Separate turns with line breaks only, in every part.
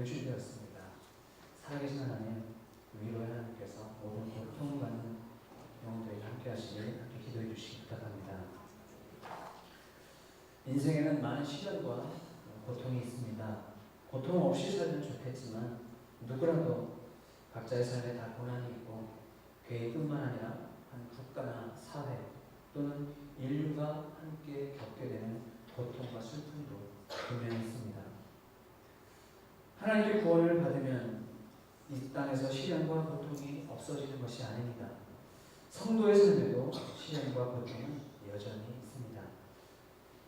유출되었습니다. 살아계신 하나님, 위로의 하나님께서 모든 고통받는 영혼들에게 함께 하시길 함께 기도해 주시기 부탁합니다. 인생에는 많은 시련과 고통이 있습니다. 고통 없이 살면 좋겠지만 누구라도 각자의 삶에 다 고난이 있고 개인뿐만 아니라 한 국가나 사회 또는 인류가 함께 겪게 되는 고통과 슬픔도 분명히 있습니다. 하나님의 구원을 받으면 이 땅에서 시련과 고통이 없어지는 것이 아닙니다. 성도의 삶에도 시련과 고통은 여전히 있습니다.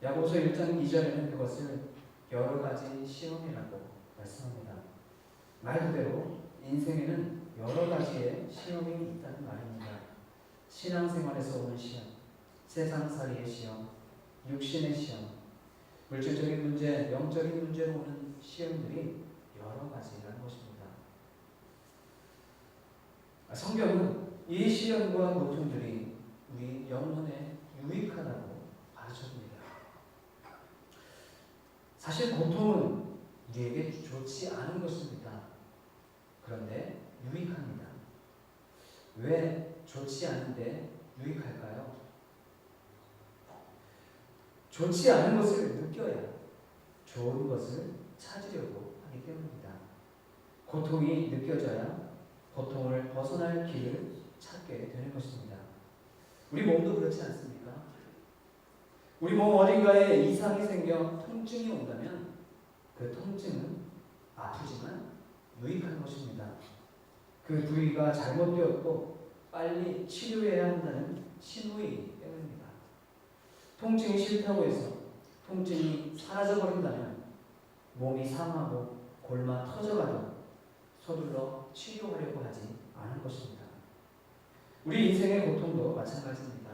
야고보서 1장 2절에는 그것을 여러 가지 시험이라고 말씀합니다. 말 그대로 인생에는 여러 가지의 시험이 있다는 말입니다. 신앙생활에서 오는 시험, 세상살이의 시험, 육신의 시험, 물질적인 문제, 영적인 문제로 오는 시험들이 여러 가지라는 것입니다. 성경은 이 시련과 고통들이 우리 영혼에 유익하다고 가르쳐줍니다. 사실 고통은 우리에게 좋지 않은 것입니다. 그런데 유익합니다. 왜 좋지 않은데 유익할까요? 좋지 않은 것을 느껴야 좋은 것을 찾으려고 하기 때문입니다. 고통이 느껴져야 고통을 벗어날 길을 찾게 되는 것입니다. 우리 몸도 그렇지 않습니까? 우리 몸 어딘가에 이상이 생겨 통증이 온다면 그 통증은 아프지만 유익한 것입니다. 그 부위가 잘못되었고 빨리 치료해야 한다는 신호이기 때문입니다. 통증이 싫다고 해서 통증이 사라져버린다면 몸이 상하고 골마 터져가도 서둘러 치료하려고 하지 않을 것입니다. 우리 인생의 고통도 마찬가지입니다.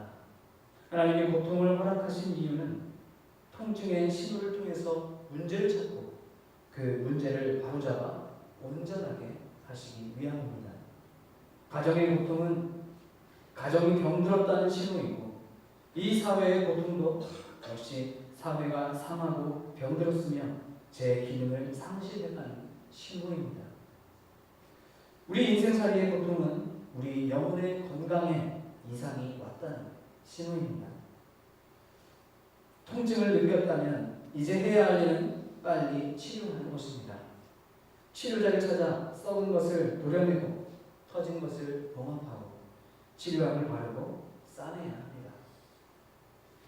하나님이 고통을 허락하신 이유는 통증의 신호를 통해서 문제를 찾고 그 문제를 바로잡아 온전하게 하시기 위함입니다. 가정의 고통은 가정이 병들었다는 신호이고 이 사회의 고통도 역시 사회가 상하고 병들었으며 제 기능을 상실해가는 신호입니다. 우리 인생살이의 고통은 우리 영혼의 건강에 이상이 왔다는 신호입니다. 통증을 느꼈다면 이제 해야 할 일은 빨리 치료하는 것입니다. 치료자를 찾아 썩은 것을 도려내고 터진 것을 봉합하고 치료약을 바르고 싸매야 합니다.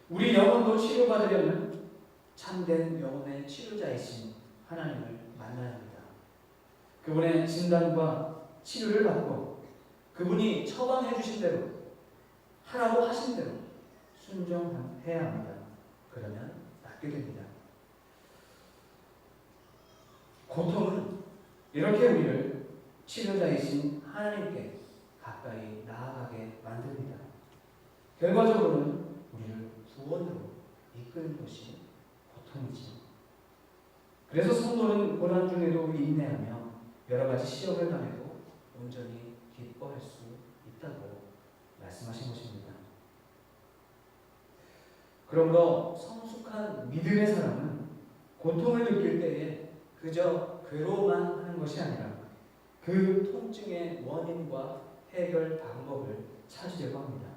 우리 영혼도 치료받으려면 참된 영혼의 치료자이신 하나님을 만나야 합니다. 그분의 진단과 치료를 받고 그분이 처방해 주신 대로 하라고 하신 대로 순종해야 합니다. 그러면 낫게 됩니다. 고통은 이렇게 우리를 치료자이신 하나님께 가까이 나아가게 만듭니다. 결과적으로는 우리를 구원으로 이끄는 것이 고통이지요. 그래서 성도는 고난 중에도 인내하며 여러 가지 시험을 당해도 온전히 기뻐할 수 있다고 말씀하신 것입니다. 그러므로 성숙한 믿음의 사람은 고통을 느낄 때에 그저 괴로워만 하는 것이 아니라 그 통증의 원인과 해결 방법을 찾으려고 합니다.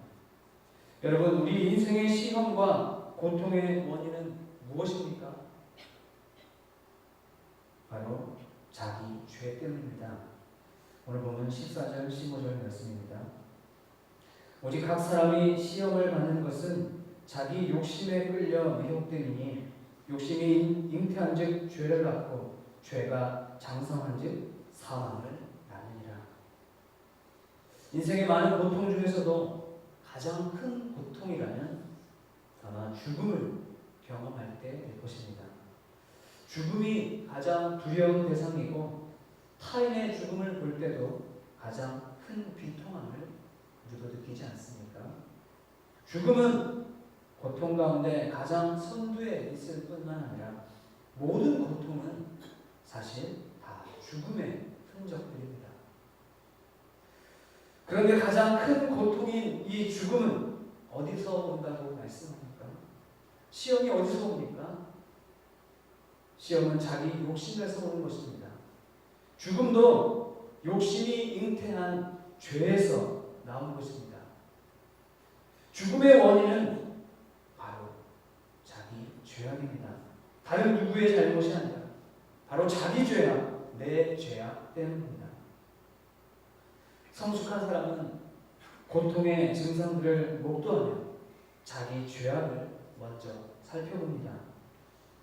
여러분, 우리 인생의 시험과 고통의 원인은 무엇입니까? 바로 자기 죄 때문입니다. 오늘 보면 14절, 15절 말씀입니다. 오직 각 사람이 시험을 받는 것은 자기 욕심에 끌려 미혹됨이니 욕심이 잉태한 즉 죄를 낳고 죄가 장성한 즉 사망을 낳느니라. 인생의 많은 고통 중에서도 가장 큰 고통이라면 아마 죽음을 경험할 때일 것입니다. 죽음이 가장 두려운 대상이고 타인의 죽음을 볼 때도 가장 큰 비통함을 우리도 느끼지 않습니까? 죽음은 고통 가운데 가장 선두에 있을 뿐만 아니라 모든 고통은 사실 다 죽음의 흔적들입니다. 그런데 가장 큰 고통인 이 죽음은 어디서 온다고 말씀합니까? 시험이 어디서 옵니까? 시험은 자기 욕심에서 오는 것입니다. 죽음도 욕심이 잉태한 죄에서 나온 것입니다. 죽음의 원인은 바로 자기 죄악입니다. 다른 누구의 잘못이 아니라 바로 자기 죄악, 내 죄악 때문입니다. 성숙한 사람은 고통의 증상들을 목도하며 자기 죄악을 먼저 살펴봅니다.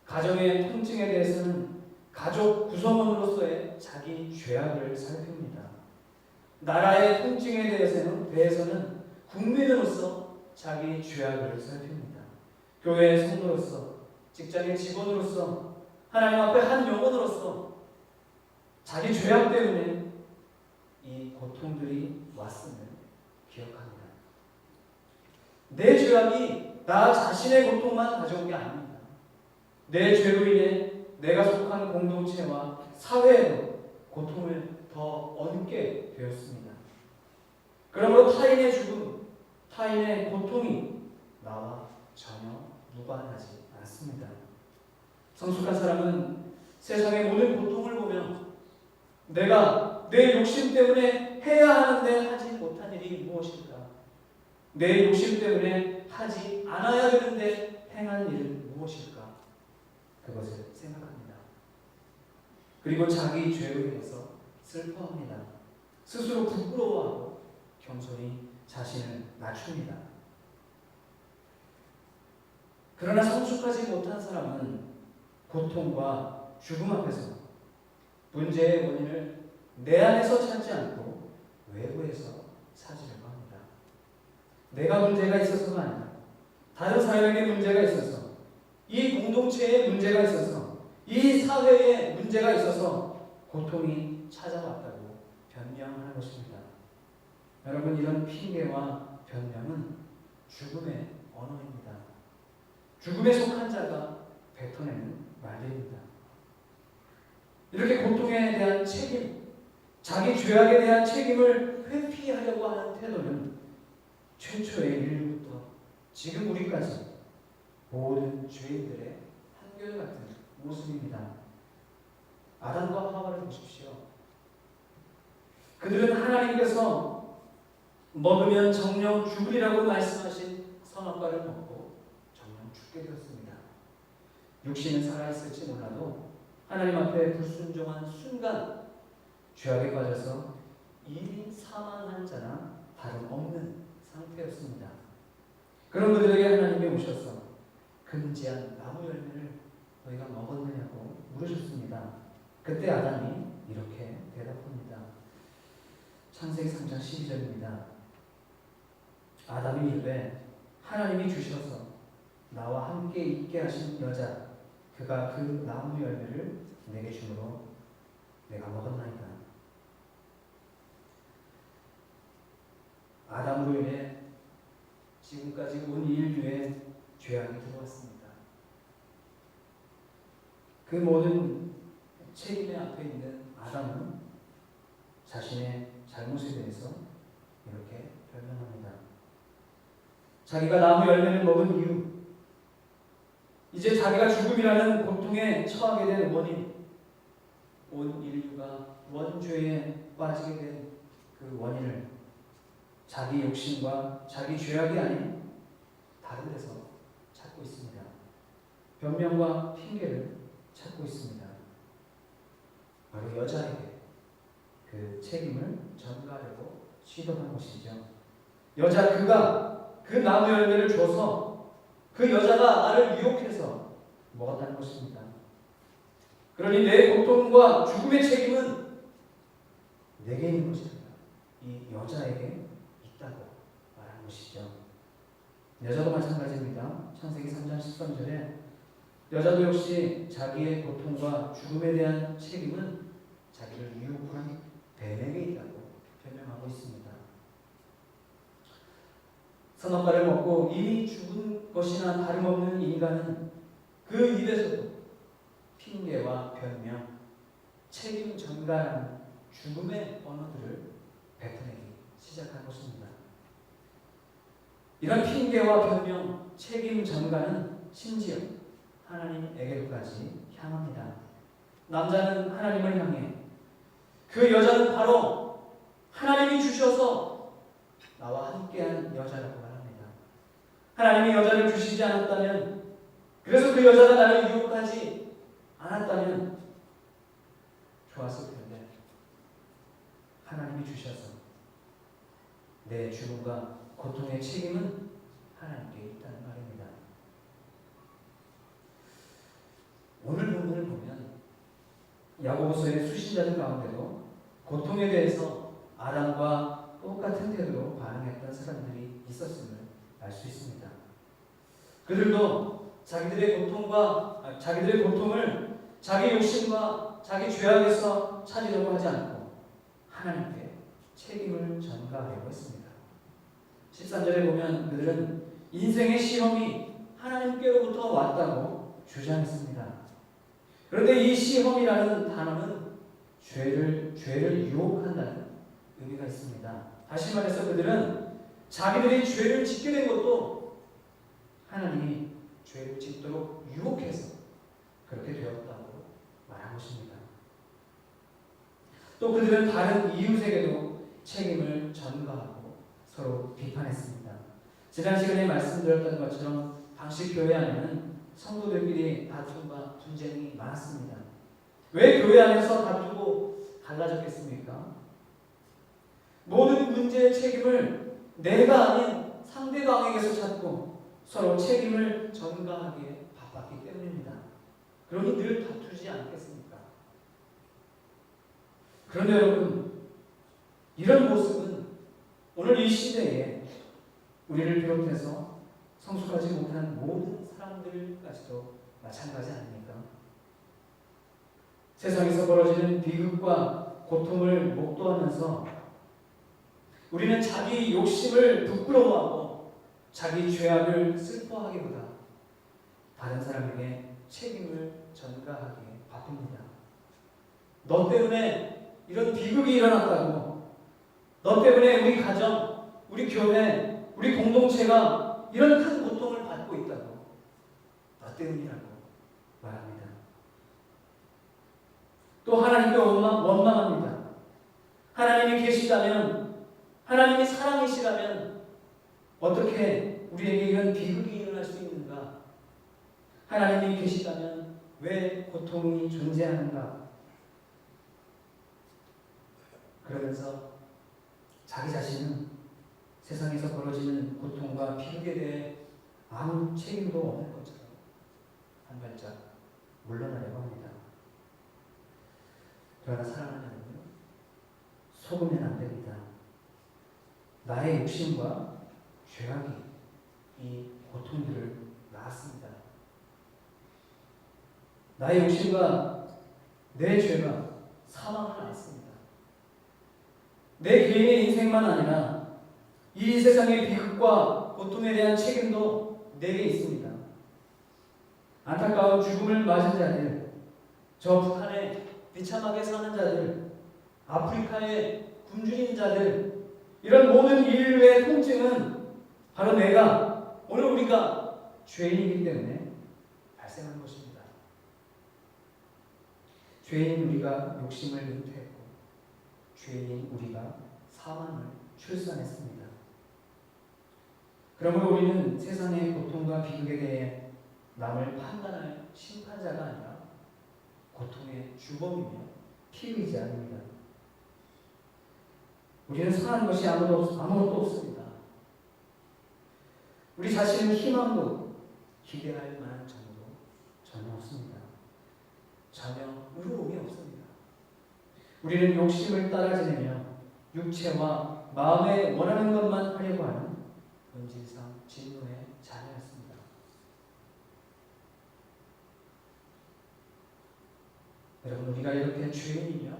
가정의 통증에 대해서는 가족 구성원으로서의 자기 죄악을 살핍니다. 나라의 통증에 대해서는 국민으로서 자기 죄악을 살핍니다. 교회의 성도로서, 직장의 직원으로서, 하나님 앞에 한 영혼으로서 자기 죄악 때문에 이 고통들이 왔음을 기억합니다. 내 죄악이 나 자신의 고통만 가져온 게 아닙니다. 내 죄로 인해 내가 속한 공동체와 사회에도 고통을 더 얻게 되었습니다. 그러므로 타인의 죽음, 타인의 고통이 나와 전혀 무관하지 않습니다. 성숙한 사람은 세상의 모든 고통을 보며 내가 내 욕심 때문에 해야 하는데 하지 못한 일이 무엇일까? 내 욕심 때문에 하지 않아야 되는데 행한 일은 무엇일까? 그것을 생각합니다. 그리고 자기 죄로 인해서 슬퍼합니다. 스스로 부끄러워하고 겸손히 자신을 낮춥니다. 그러나 성숙하지 못한 사람은 고통과 죽음 앞에서 문제의 원인을 내 안에서 찾지 않고 외부에서 찾으려고 합니다. 내가 문제가 있어서가 아니라 다른 사람에게 문제가 있어서, 이 공동체에 문제가 있어서, 이 사회에 문제가 있어서 고통이 찾아왔다고 변명하는 것입니다. 여러분, 이런 핑계와 변명은 죽음의 언어입니다. 죽음에 속한 자가 뱉어내는 말들입니다. 이렇게 고통에 대한 책임, 자기 죄악에 대한 책임을 회피하려고 하는 태도는 최초의 인류부터 지금 우리까지 모든 죄인들의 한결같은 모습입니다. 아담과 하와를 보십시오. 그들은 하나님께서 먹으면 정령 죽으리라고 말씀하신 선악과를 먹고 정령 죽게 되었습니다. 육신은 살아있을지 몰라도 하나님 앞에 불순종한 순간 죄악에 빠져서 1인 사망한 자나 다름없는 상태였습니다. 그런 그들에게 하나님이 오셔서 금지한 나무 열매를 너희가 먹었느냐고 물으셨습니다. 그때 아담이 이렇게 대답합니다. 창세기 3장 12절입니다. 아담이 이르되 하나님이 주셔서 나와 함께 있게 하신 여자 그가 그 나무 열매를 내게 주므로 내가 먹었나이다. 아담으로 인해 지금까지 온 인류에 죄악이 들어왔습니다. 그 모든 책임의 앞에 있는 아담은 자신의 잘못에 대해서 이렇게 변명합니다. 자기가 나무 열매를 먹은 이유, 이제 자기가 죽음이라는 고통에 처하게 된 원인, 온 인류가 원죄에 빠지게 된 그 원인을 자기 욕심과 자기 죄악이 아닌 다른 데서 찾고 있습니다. 변명과 핑계를 찾고 있습니다. 바로 여자에게 그 책임을 전가하려고 시도한 것이죠. 여자 그가 그 나무 열매를 줘서 그 여자가 나를 유혹해서 먹었다는 것입니다. 그러니 내 고통과 죽음의 책임은 내게 있는 것이 아니라 이 여자에게 있다고 말하는 것이죠. 여자도 마찬가지입니다. 창세기 3장 13절에 여자도 역시 자기의 고통과 죽음에 대한 책임은 자기를 유혹한 뱀에게 있다고 변명하고 있습니다. 선악과를 먹고 이미 죽은 것이나 다름없는 인간은 그 입에서도 핑계와 변명, 책임 전가라는 죽음의 언어들을 뱉어내기 시작한 것입니다. 이런 핑계와 변명, 책임 전가는 심지어 하나님에게로까지 향합니다. 남자는 하나님을 향해 그 여자는 바로 하나님이 주셔서 나와 함께한 여자라고 말합니다. 하나님이 여자를 주시지 않았다면, 그래서 그 여자가 나를 유혹하지 않았다면 좋았을 텐데, 하나님이 주셔서 내 죽음과 고통의 책임은 하나님께 있다는 말입니다. 오늘 본문을 보면 야고보서의 수신자들 가운데도 고통에 대해서 아담과 똑같은 태도로 반응했던 사람들이 있었음을 알 수 있습니다. 그들도 자기들의 고통을 자기 욕심과 자기 죄악에서 찾으려고 하지 않고 하나님께 책임을 전가하려고 했습니다. 13절에 보면 그들은 인생의 시험이 하나님께로부터 왔다고 주장했습니다. 그런데 이 시험이라는 단어는 죄를 유혹한다는 의미가 있습니다. 다시 말해서 그들은 자기들이 죄를 짓게 된 것도 하나님이 죄를 짓도록 유혹해서 그렇게 되었다고 말한 것입니다. 또 그들은 다른 이웃에게도 책임을 전가하고 서로 비판했습니다. 지난 시간에 말씀드렸던 것처럼 당시 교회 안에는 성도들끼리 다툼과 분쟁이 많았습니다. 왜 교회 안에서 다투고 갈라졌겠습니까? 모든 문제의 책임을 내가 아닌 상대방에게서 찾고 서로 책임을 전가하기에 바빴기 때문입니다. 그러니 늘 다투지 않겠습니까? 그런데 여러분, 이런 모습은 오늘 이 시대에 우리를 비롯해서 성숙하지 못한 모든 사람들까지도 마찬가지 아닙니까? 세상에서 벌어지는 비극과 고통을 목도하면서 우리는 자기 욕심을 부끄러워하고 자기 죄악을 슬퍼하기보다 다른 사람에게 책임을 전가하기에 바쁩니다. 너 때문에 이런 비극이 일어났다고, 너 때문에 우리 가정, 우리 교회, 우리 공동체가 이런 큰 고통을 받고 있다고, 너 때문이라고 말합니다. 또 하나님께 원망합니다. 하나님이 계시다면, 하나님이 사랑이시라면 어떻게 우리에게 이런 비극이 일어날 수 있는가? 하나님이 계시다면 왜 고통이 존재하는가? 그러면서 자기 자신은 세상에서 벌어지는 고통과 비극에 대해 아무 책임도 없는 것처럼 한 발짝 물러나려고 합니다. 그러나 사랑하는 여러분, 속으면 안 됩니다. 나의 욕심과 죄악이 이 고통들을 낳았습니다. 나의 욕심과 내 죄가 사망을 낳았습니다. 내 개인의 인생만 아니라 이 세상의 비극과 고통에 대한 책임도 내게 있습니다. 안타까운 죽음을 맞은 자들, 저 북한에 비참하게 사는 자들, 아프리카에 굶주린 자들, 이런 모든 인류의 통증은 바로 오늘 우리가 죄인이기 때문에 발생한 것입니다. 죄인 우리가 욕심을 잉태했고, 죄인 우리가 사망을 출산했습니다. 그러므로 우리는 세상의 고통과 비극에 대해 남을 판단할 심판자가 아니라 고통의 주범이며 피의자입니다. 우리는 상한 것이 아무것도 없습니다. 우리 자신은 희망도 기대할 만한 정도 전혀 없습니다. 전혀 의로움이 없습니다. 우리는 욕심을 따라 지내며 육체와 마음에 원하는 것만 하려고 하는 본질상 진노의 자녀였습니다. 여러분, 우리가 이렇게 죄인이며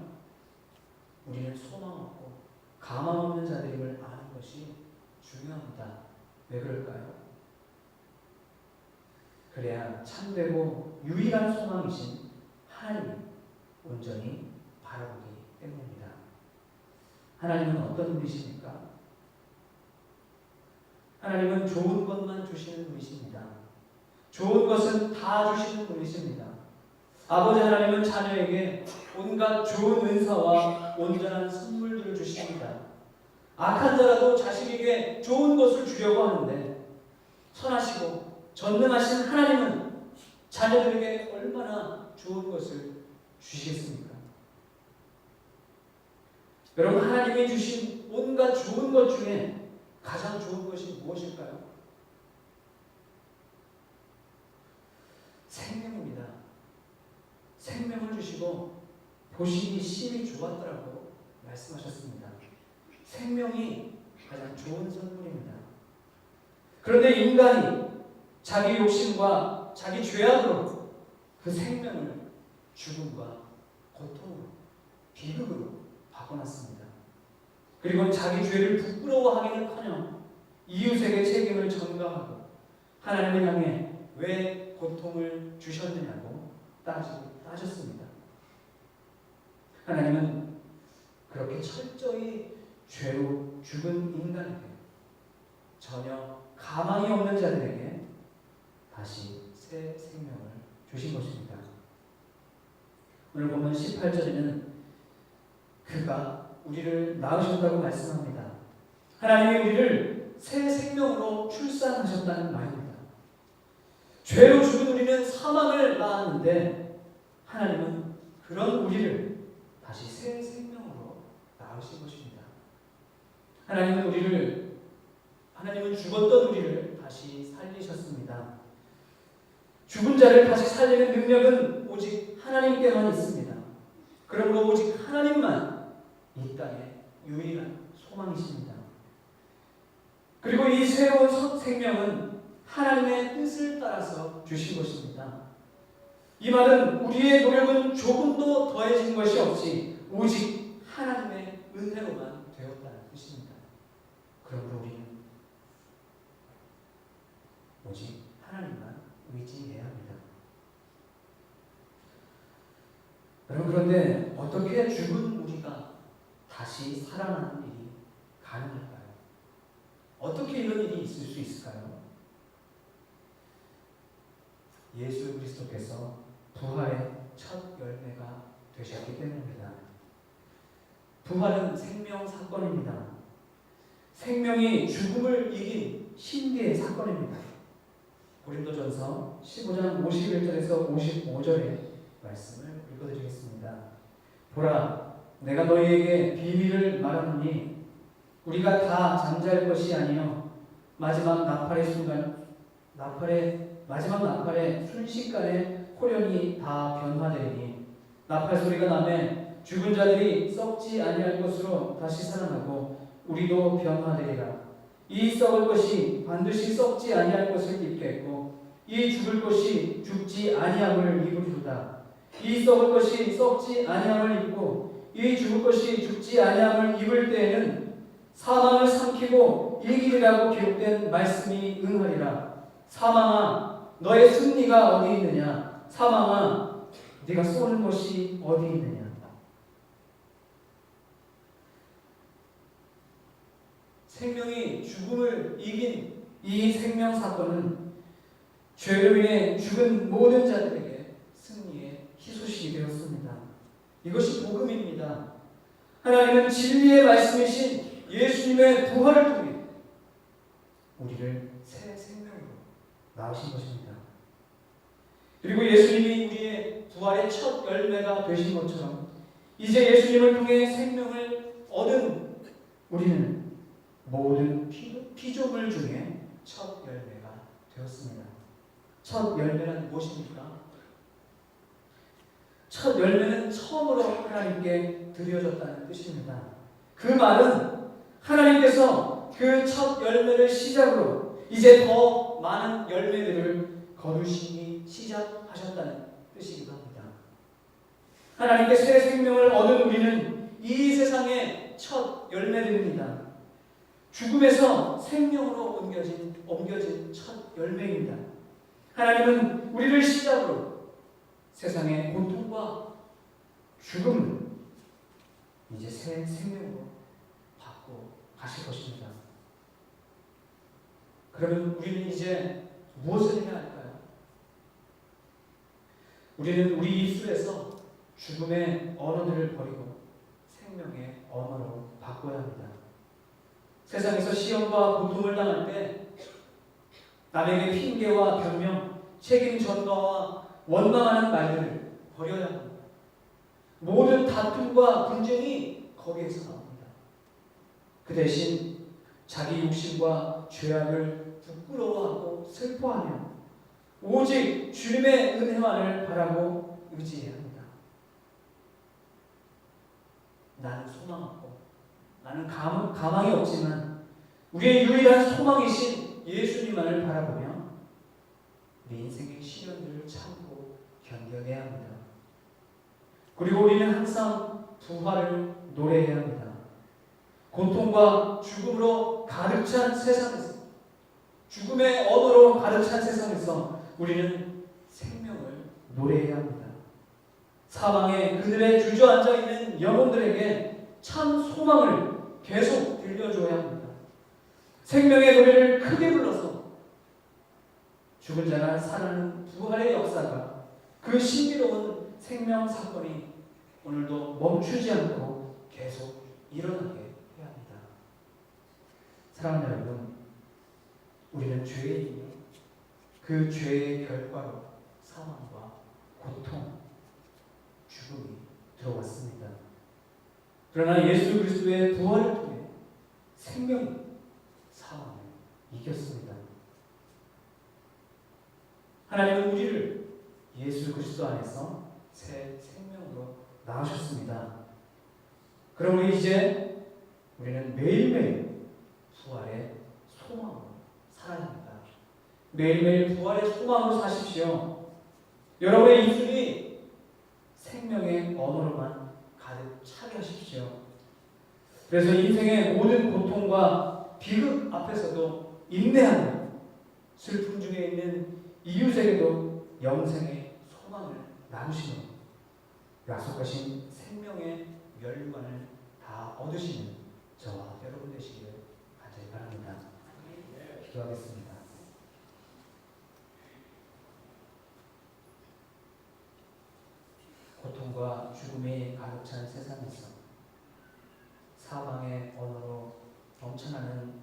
우리는 소망 없고 가망 없는 자들임을 아는 것이 중요합니다. 왜 그럴까요? 그래야 참되고 유일한 소망이신 하나님을 온전히 바라보기 때문입니다. 하나님은 어떤 분이십니까? 하나님은 좋은 것만 주시는 분이십니다. 좋은 것은 다 주시는 분이십니다. 아버지 하나님은 자녀에게 온갖 좋은 은사와 온전한 선물들을 주십니다. 악한 자라도 자식에게 좋은 것을 주려고 하는데 선하시고 전능하신 하나님은 자녀들에게 얼마나 좋은 것을 주시겠습니까? 여러분, 하나님이 주신 온갖 좋은 것 중에 가장 좋은 것이 무엇일까요? 생명입니다. 생명을 주시고 보시기 심히 좋았더라고 말씀하셨습니다. 생명이 가장 좋은 선물입니다. 그런데 인간이 자기 욕심과 자기 죄악으로 그 생명을 죽음과 고통으로, 비극으로 바꿔놨습니다. 그리고 자기 죄를 부끄러워하기는커녕 이웃에게 책임을 전가하고 하나님을 향해 왜 고통을 주셨느냐고 따졌습니다. 하나님은 그렇게 철저히 죄로 죽은 인간에게, 전혀 가망이 없는 자들에게 다시 새 생명을 주신 것입니다. 오늘 보면 18절에는 그가 우리를 낳으셨다고 말씀합니다. 하나님이 우리를 새 생명으로 출산하셨다는 말입니다. 죄로 죽은 우리는 사망을 낳았는데 하나님은 그런 우리를 다시 새 생명으로 낳으신 것입니다. 하나님은 죽었던 우리를 다시 살리셨습니다. 죽은 자를 다시 살리는 능력은 오직 하나님께만 있습니다. 그러므로 오직 하나님만 이 땅의 유일한 소망이십니다. 그리고 이 새로운 생명은 하나님의 뜻을 따라서 주신 것입니다. 이 말은 우리의 노력은 조금도 더해진 것이 없이 오직 하나님의 은혜로만 되었다는 뜻입니다. 그러므로 우리는 오직 하나님만 의지해야 합니다. 여러분, 그런데 어떻게 죽은 우리가 다시 살아나는 일이 가능할까요? 어떻게 이런 일이 있을 수 있을까요? 예수 그리스도께서 부활의 첫 열매가 되셨기 때문입니다. 부활은 생명 사건입니다. 생명이 죽음을 이긴 신비의 사건입니다. 고린도전서 15장 51절에서 55절의 말씀을 읽어드리겠습니다. 보라, 내가 너희에게 비밀을 말하노니 우리가 다 잠잘 것이 아니요 마지막 나팔의 순식간에 호련히 다 변화되리니 나팔 소리가 나매 죽은 자들이 썩지 아니할 것으로 다시 살아나고 우리도 변화되리라. 이 썩을 것이 반드시 썩지 아니할 것을 입겠고 이 죽을 것이 죽지 아니함을 입으리로다. 이 썩을 것이 썩지 아니함을 입고 이 죽을 것이 죽지 아니함을 입을 때에는 사망을 삼키고 이기리라고 기록된 말씀이 응하리라. 사망아, 너의 승리가 어디 있느냐? 사망아, 네가 쏘는 것이 어디 있느냐? 생명이 죽음을 이긴 이 생명 사건은 죄로 인해 죽은 모든 자들에게 승리의 희소식이 되었습니다. 이것이 복음입니다. 하나님은 진리의 말씀이신 예수님의 부활을 통해 우리를 새 생명으로 낳으신 것입니다. 그리고 예수님이 우리의 부활의 첫 열매가 되신 것처럼 이제 예수님을 통해 생명을 얻은 우리는 모든 피조물 중에 첫 열매가 되었습니다. 첫 열매는 무엇입니까? 첫 열매는 처음으로 하나님께 드려졌다는 뜻입니다. 그 말은 하나님께서 그 첫 열매를 시작으로 이제 더 많은 열매들을 거두시기 시작하셨다는 뜻이기도 합니다. 하나님께 새 생명을 얻은 우리는 이 세상의 첫 열매들입니다. 죽음에서 생명으로 옮겨진 첫 열매입니다. 하나님은 우리를 시작으로 세상의 고통과 죽음을 이제 새 생명으로 바꿔 가실 것입니다. 그러면 우리는 이제 무엇을 해야 할까요? 우리는 우리 입술에서 죽음의 언어들을 버리고 생명의 언어로 바꿔야 합니다. 세상에서 시험과 고통을 당할 때 남에게 핑계와 변명, 책임 전가와 원망하는 말들을 버려야 합니다. 모든 다툼과 분쟁이 거기에서 나옵니다. 그 대신 자기 욕심과 죄악을 부끄러워하고 슬퍼하며 오직 주님의 은혜만을 바라고 의지해야 합니다. 나는 소망 없고 나는 가망이 없지만 우리의 유일한 소망이신 예수님만을 바라보며 우리 인생의 시련들을 참고 견뎌내야 합니다. 그리고 우리는 항상 부활을 노래해야 합니다. 고통과 죽음으로 가득 찬 세상에서, 죽음의 언어로 가득 찬 세상에서 우리는 생명을 노래해야 합니다. 사방에 그들의 주저앉아 있는 영혼들에게 참 소망을 계속 들려줘야 합니다. 생명의 노래를 크게 불러서 죽은 자가 살아나는 부활의 역사가, 그 신비로운 생명 사건이 오늘도 멈추지 않고 계속 일어나게 해야 합니다. 사랑하는 여러분, 우리는 죄인이며 그 죄의 결과로 사망과 고통, 죽음이 들어왔습니다. 그러나 예수 그리스도의 부활을 통해 생명이 사망을 이겼습니다. 하나님은 우리를 예수 그리스도 안에서 새 생명으로 낳으셨습니다. 그럼 우리는 매일매일 부활의 소망으로 살아야 합니다. 매일매일 부활의 소망으로 사십시오. 여러분의 입술이 생명의 언어로만 가득 차게 하십시오. 그래서 인생의 모든 고통과 비극 앞에서도 인내하며 슬픔 중에 있는 이웃에게도 영생의 소망을 나누시며 약속하신 생명의 면류관을 다 얻으시는 저와 여러분 되시기를 간절히 바랍니다. 기도하겠습니다. 고통과 죽음이 가득 찬 세상에서 사방의 언어로 넘쳐나는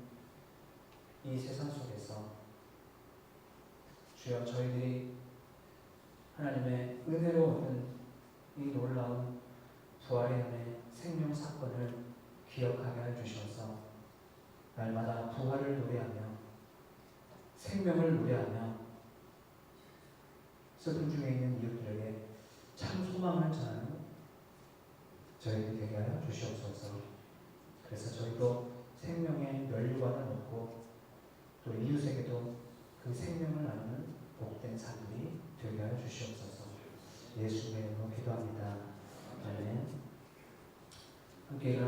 이 세상 속에서 주여, 저희들이 하나님의 은혜로 얻은 이 놀라운 부활의 은혜 생명 사건을 기억하게 해주셔서 날마다 부활을 노래하며 생명을 노래하며 슬픔 중에 있는 이웃들에게 참 소망을 전하는 저희들이 되게 하여 주시옵소서. 그래서 저희도 생명의 면류관을 얻고 또 이웃에게도 그 생명을 나누는 복된 삶이 되게 하여 주시옵소서. 예수님의 이름으로 기도합니다. 아멘. 함께 일어나